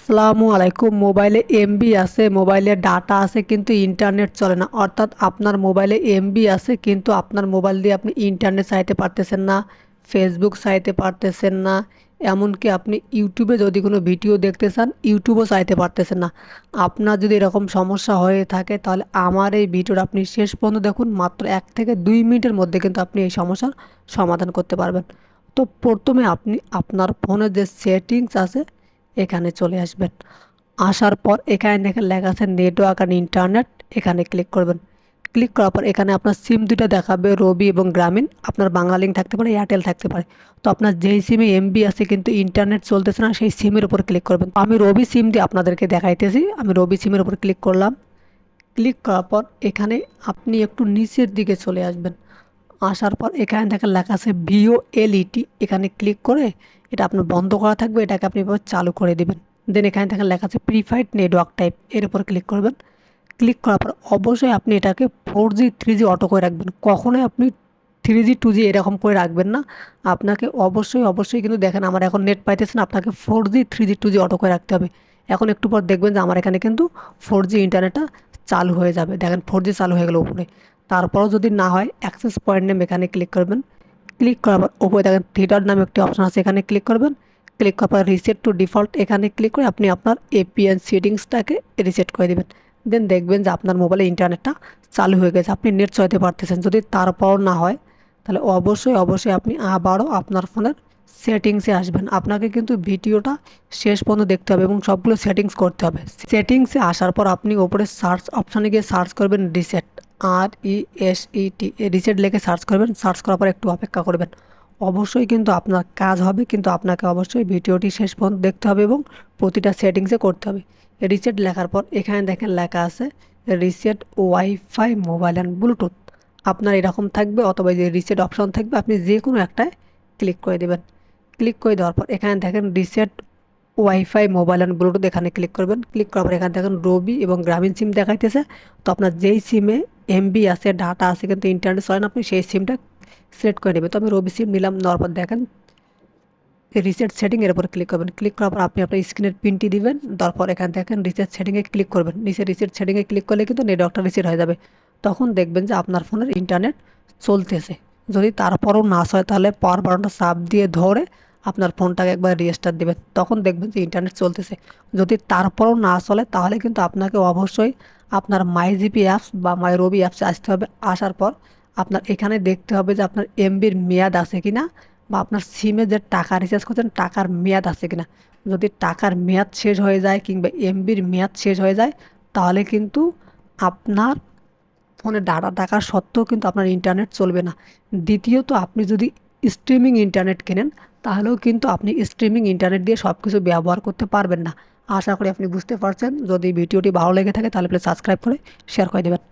আসসালামু আলাইকুম। মোবাইলে এমবি আছে, মোবাইলে ডাটা আছে, কিন্তু ইন্টারনেট চলে না। অর্থাৎ আপনার মোবাইলে এমবি আছে কিন্তু আপনার মোবাইল দিয়ে আপনি ইন্টারনেট চালাতে পারতেছেন না, ফেসবুক চালাতে পারতেছেন না, এমনকি আপনি ইউটিউবে যদি কোনো ভিডিও দেখতে চান ইউটিউবও চালাতে পারতেছেন না। আপনার যদি এরকম সমস্যা হয়ে থাকে তাহলে আমার এই ভিডিওটা আপনি শেষ পর্যন্ত দেখুন। মাত্র 1 থেকে 2 মিনিটের মধ্যে কিন্তু আপনি এই সমস্যার সমাধান করতে পারবেন। তো প্রথমে আপনি আপনার ফোনের যে সেটিংস আছে এখানে চলে আসবেন। আসার পর এখানে দেখেন লেখা আছে নেটওয়ার্ক অ্যান্ড ইন্টারনেট, এখানে ক্লিক করবেন। ক্লিক করার পর এখানে আপনার সিম দুটো দেখাবে, রবি এবং গ্রামীণ। আপনার বাংলালিংক থাকতে পারে, এয়ারটেল থাকতে পারে। তো আপনার যেই সিমে এমবি আছে কিন্তু ইন্টারনেট চলতেছে না সেই সিমের উপর ক্লিক করবেন। আমি রবি সিম দিয়ে আপনাদেরকে দেখাইতেছি। আমি রবি সিমের উপর ক্লিক করলাম। ক্লিক করার পর এখানে আপনি একটু নিচের দিকে চলে আসবেন। আসার পর এখানে দেখেন লেখা আছে ভিওএলইটি, এখানে ক্লিক করে এটা আপনার বন্ধ করা থাকবে, এটাকে আপনি এবার চালু করে দিবেন। দেন এখানে দেখেন লেখা আছে প্রিফাইড নেটওয়ার্ক টাইপ, এর উপর ক্লিক করবেন। ক্লিক করার পর অবশ্যই আপনি এটাকে 4G 3G অটো করে রাখবেন। কখনোই আপনি 3G 2G এরকম করে রাখবেন না। আপনাকে অবশ্যই কিন্তু দেখেন আমার এখন নেট পাইতেছেন, আপনাকে 4G 3G 2G অটো করে রাখতে হবে। এখন একটু পর দেখবেন যে আমার এখানে কিন্তু 4G ইন্টারনেটটা চালু হয়ে যাবে। দেখেন 4G চালু হয়ে গেল উপরে। তারপরও যদি না হয় অ্যাক্সেস পয়েন্ট নেম এখানে ক্লিক করবেন। ক্লিক করার পর উপরে দেখেন থিয়েটার নামে একটি অপশন আছে, এখানে ক্লিক করবেন। ক্লিক করার পর রিসেট টু ডিফল্ট এখানে ক্লিক করে আপনি আপনার এপিএন সেটিংসটাকে রিসেট করে দেবেন। দেন দেখবেন যে আপনার মোবাইলে ইন্টারনেটটা চালু হয়ে গেছে, আপনি নেট চালাতে পারতেছেন। যদি তারপর না হয় তাহলে অবশ্যই আপনি আবারও আপনার ফোনের সেটিংসে আসবেন। আপনাকে কিন্তু ভিডিওটা শেষ পর্যন্ত দেখতে হবে এবং সবগুলো সেটিংস করতে হবে। সেটিংসে আসার পর আপনি ওপরে সার্চ অপশানে গিয়ে সার্চ করবেন রিসেট, RESET, রিসেট লিখে সার্চ করবেন। সার্চ করার পর একটু অপেক্ষা করবেন। অবশ্যই কিন্তু আপনার কাজ হবে, কিন্তু আপনাকে অবশ্যই ভিডিওটি শেষ পর্যন্ত দেখতে হবে এবং প্রতিটা সেটিংসে করতে হবে। রিসেট লেখার পর এখানে দেখেন লেখা আছে reset wifi mobile and Bluetooth. আপনার এরকম থাকবে অথবা যে রিসেট অপশন থাকবে, আপনি যে কোনো একটায় ক্লিক করে দেবেন। ক্লিক করে দেওয়ার পর এখানে দেখেন reset wifi mobile and Bluetooth, এখানে ক্লিক করবেন। ক্লিক করার পর এখানে দেখেন রবি এবং গ্রামীণ সিম দেখাইতেছে। তো আপনার যেই সিমে এমবি আছে, ডাটা আছে, কিন্তু ইন্টারনেট চলে না, আপনি সেই সিমটা সিলেক্ট করে নেবেন। তো আমি রবি সিম নিলাম। নেওয়ার পর দেখেন রিসেট সেটিং এর উপর ক্লিক করবেন। ক্লিক করার পর আপনি আপনার স্ক্রিনের পিনটি দিবেন। তারপর এখানে দেখেন রিসেট সেটিংয়ে ক্লিক করবেন। নিচে রিসেট সেটিংয়ে ক্লিক করলে কিন্তু নেটওয়ার্কটা রিসেট হয়ে যাবে। তখন দেখবেন যে আপনার ফোনের ইন্টারনেট চলতেছে। যদি তারপরও না হয় তাহলে পাওয়ার বাটনটা চাপ দিয়ে ধরে আপনার ফোনটাকে একবার রিস্টার্ট দেবেন, তখন দেখবেন যে ইন্টারনেট চলতেছে। যদি তারপরও না চলে তাহলে কিন্তু আপনাকে অবশ্যই আপনার মাই জিপি অ্যাপস বা মাই রবি অ্যাপসে আসতে হবে। আসার পর আপনার এখানে দেখতে হবে যে আপনার এমবির মেয়াদ আছে কিনা, বা আপনার সিমে যে টাকা রিচার্জ করছেন টাকার মেয়াদ আছে কিনা। যদি টাকার মেয়াদ শেষ হয়ে যায় কিংবা এমবির মেয়াদ শেষ হয়ে যায় তাহলে কিন্তু আপনার ফোনে ডাটা থাকা সত্ত্বেও কিন্তু আপনার ইন্টারনেট চলবে না। দ্বিতীয়ত আপনি যদি স্ট্রিমিং ইন্টারনেট কেনেন তাহলেও কিন্তু আপনি স্ট্রিমিং ইন্টারনেট দিয়ে সব কিছু ব্যবহার করতে পারবেন না। আশা করি আপনি বুঝতে পারছেন। যদি ভিডিওটি ভালো লেগে থাকে তাহলে প্লিজ সাবস্ক্রাইব করে শেয়ার করে দেবেন।